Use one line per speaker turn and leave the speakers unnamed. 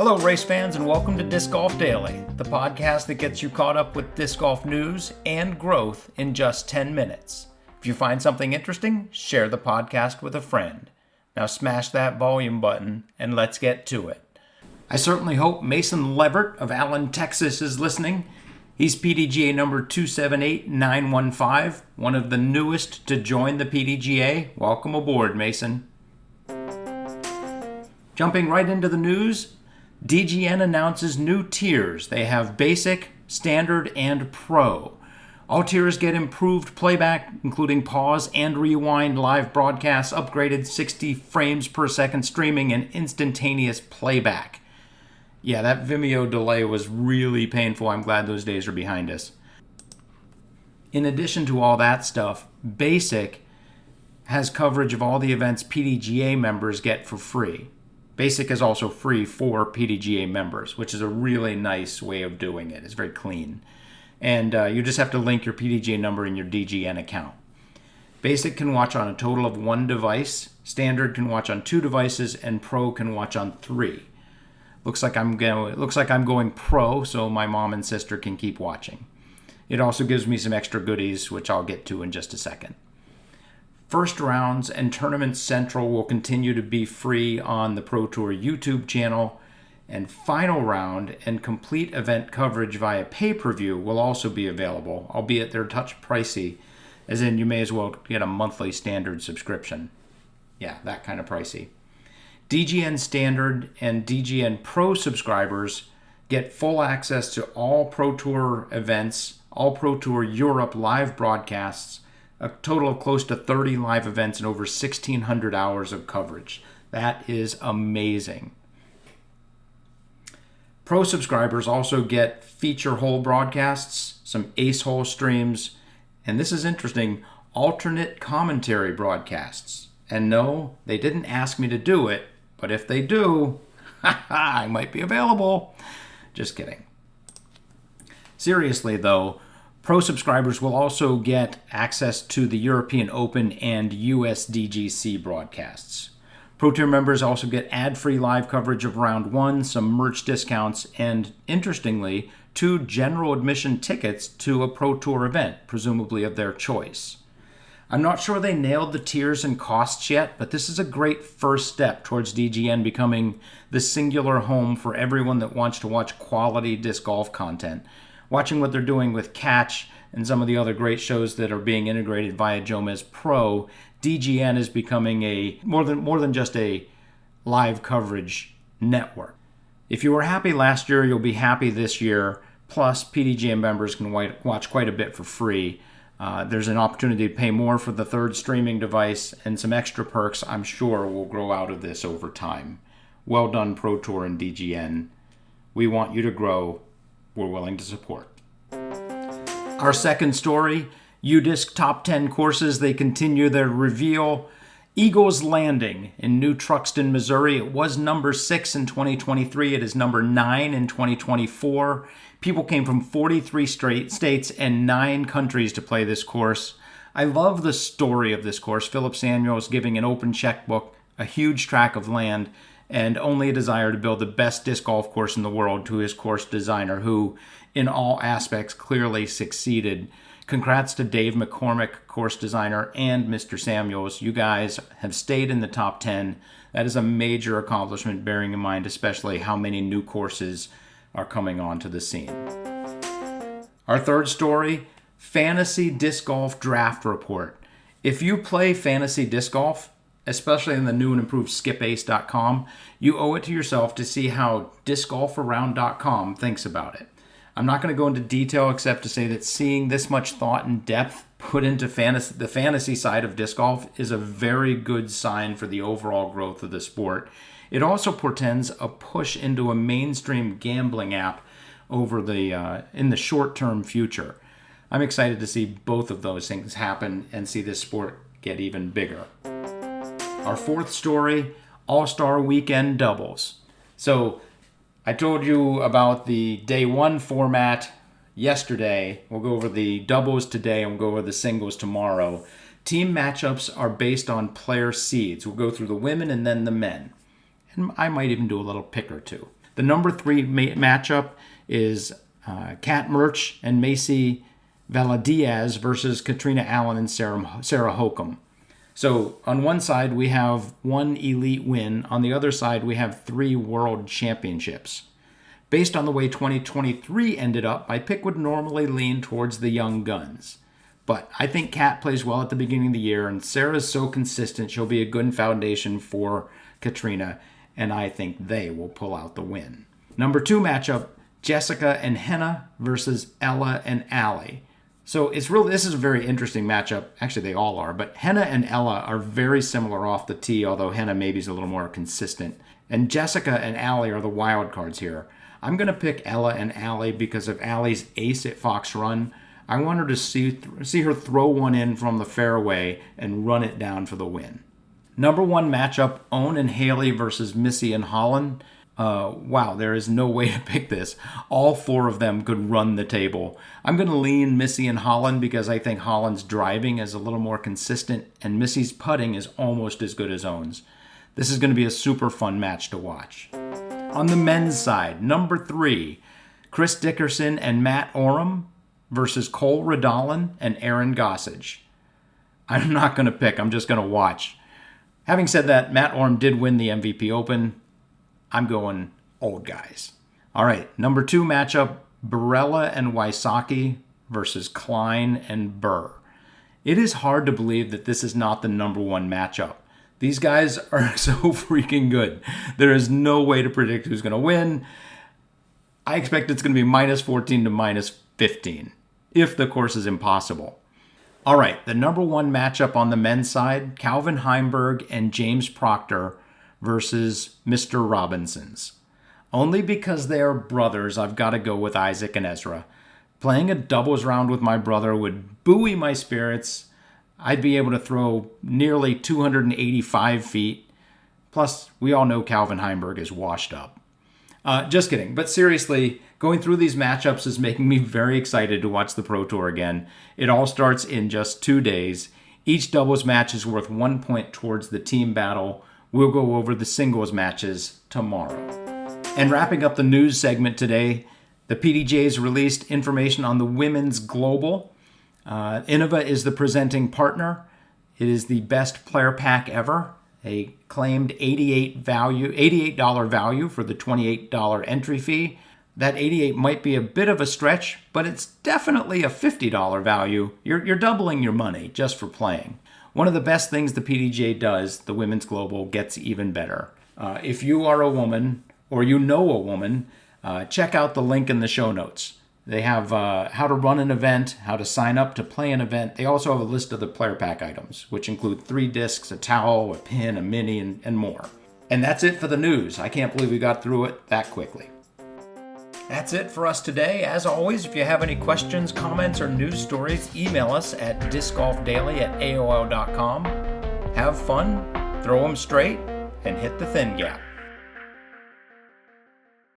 Hello, race fans, and welcome to Disc Golf Daily, the podcast that gets you caught up with disc golf news and growth in just 10 minutes. If you find something interesting, share the podcast with a friend. Now smash that volume button, and let's get to it. I certainly hope Mason Levert of Allen, Texas is listening. He's PDGA number 278915, one of the newest to join the PDGA. Welcome aboard, Mason. Jumping right into the news, DGN announces new tiers. They have Basic, Standard, and Pro. All tiers get improved playback, including pause and rewind live broadcasts, upgraded 60 frames per second streaming, and instantaneous playback. Yeah, that Vimeo delay was really painful. I'm glad those days are behind us. In addition to all that stuff, Basic has coverage of all the events PDGA members get for free. Basic is also free for PDGA members, which is a really nice way of doing it. It's very clean. And you just have to link your PDGA number in your DGN account. Basic can watch on a total of 1 device, Standard can watch on 2 devices, and Pro can watch on 3. Looks like I'm going Pro, so my mom and sister can keep watching. It also gives me some extra goodies, which I'll get to in just a second. First rounds and Tournament Central will continue to be free on the Pro Tour YouTube channel, and final round and complete event coverage via pay-per-view will also be available, albeit they're a touch pricey, as in you may as well get a monthly standard subscription. Yeah, that kind of pricey. DGN Standard and DGN Pro subscribers get full access to all Pro Tour events, all Pro Tour Europe live broadcasts, a total of close to 30 live events and over 1,600 hours of coverage. That is amazing. Pro subscribers also get feature hole broadcasts, some ace hole streams, and this is interesting, alternate commentary broadcasts. And no, they didn't ask me to do it, but if they do, I might be available. Just kidding. Seriously though, Pro subscribers will also get access to the European Open and USDGC broadcasts. Pro Tour members also get ad-free live coverage of Round 1, some merch discounts, and, interestingly, 2 general admission tickets to a Pro Tour event, presumably of their choice. I'm not sure they nailed the tiers and costs yet, but this is a great first step towards DGN becoming the singular home for everyone that wants to watch quality disc golf content. Watching what they're doing with Catch and some of the other great shows that are being integrated via Jomez Pro, DGN is becoming a more than just a live coverage network. If you were happy last year, you'll be happy this year. Plus, PDGA members can watch quite a bit for free. There's an opportunity to pay more for the third streaming device, and some extra perks I'm sure will grow out of this over time. Well done, Pro Tour and DGN. We want you to grow. We're willing to support. Our second story, Udisk top 10 courses. They continue their reveal. Eagles Landing in New Truxton, Missouri. It was number 6 in 2023. It is number 9 in 2024. People came from 43 states and 9 countries to play this course. I love the story of this course. Philip Samuels giving an open checkbook, a huge tract of land, and only a desire to build the best disc golf course in the world to his course designer, who, in all aspects, clearly succeeded. Congrats to Dave McCormick, course designer, and Mr. Samuels. You guys have stayed in the top 10. That is a major accomplishment, bearing in mind especially how many new courses are coming onto the scene. Our third story, Fantasy Disc Golf Draft Report. If you play fantasy disc golf, especially in the new and improved skipace.com, you owe it to yourself to see how discgolfaround.com thinks about it. I'm not going to go into detail except to say that seeing this much thought and depth put into the fantasy side of disc golf is a very good sign for the overall growth of the sport. It also portends a push into a mainstream gambling app in the short-term future. I'm excited to see both of those things happen and see this sport get even bigger. Our fourth story, All-Star Weekend doubles. So I told you about the day 1 format yesterday. We'll go over the doubles today and we'll go over the singles tomorrow. Team matchups are based on player seeds. We'll go through the women and then the men. And I might even do a little pick or two. The The number 3 matchup is Kat Merch and Macy Valadiaz versus Katrina Allen and Sarah Hokum. So on one side, we have 1 elite win. On the other side, we have 3 world championships. Based on the way 2023 ended up, my pick would normally lean towards the young guns. But I think Kat plays well at the beginning of the year, and Sarah's so consistent, she'll be a good foundation for Katrina, and I think they will pull out the win. Number 2 matchup, Jessica and Henna versus Ella and Allie. So this is a very interesting matchup. Actually, they all are, but Henna and Ella are very similar off the tee, although Henna maybe is a little more consistent. And Jessica and Allie are the wild cards here. I'm going to pick Ella and Allie because of Allie's ace at Fox Run. I want her to see her throw one in from the fairway and run it down for the win. Number 1 matchup, Owen and Haley versus Missy and Holland. Wow, there is no way to pick this. All 4 of them could run the table. I'm going to lean Missy and Holland because I think Holland's driving is a little more consistent and Missy's putting is almost as good as Owen's. This is going to be a super fun match to watch. On the men's side, number 3, Chris Dickerson and Matt Oram versus Cole Redolin and Aaron Gossage. I'm not going to pick. I'm just going to watch. Having said that, Matt Oram did win the MVP Open. I'm going old guys. All right, number 2 matchup, Barella and Wysocki versus Klein and Burr. It is hard to believe that this is not the number 1 matchup. These guys are so freaking good. There is no way to predict who's going to win. I expect it's going to be -14 to -15, if the course is impossible. All right, the number 1 matchup on the men's side, Calvin Heimberg and James Proctor versus Mr. Robinsons. Only because they are brothers, I've got to go with Isaac and Ezra. Playing a doubles round with my brother would buoy my spirits. I'd be able to throw nearly 285 feet. Plus, we all know Calvin Heimberg is washed up. Just kidding. But seriously, going through these matchups is making me very excited to watch the Pro Tour again. It all starts in just 2 days. Each doubles match is worth 1 point towards the team battle. We'll go over the singles matches tomorrow. And wrapping up the news segment today, the PDGA's released information on the Women's Global. Innova is the presenting partner. It is the best player pack ever. A claimed $88 value for the $28 entry fee. That $88 might be a bit of a stretch, but it's definitely a $50 value. You're doubling your money just for playing. One of the best things the PDGA does, the Women's Global, gets even better. If you are a woman or you know a woman, check out the link in the show notes. They have how to run an event, how to sign up to play an event. They also have a list of the player pack items, which include 3 discs, a towel, a pin, a mini, and more. And that's it for the news. I can't believe we got through it that quickly. That's it for us today. As always, if you have any questions, comments, or news stories, email us at discgolfdaily@aol.com. Have fun, throw them straight, and hit the thin gap.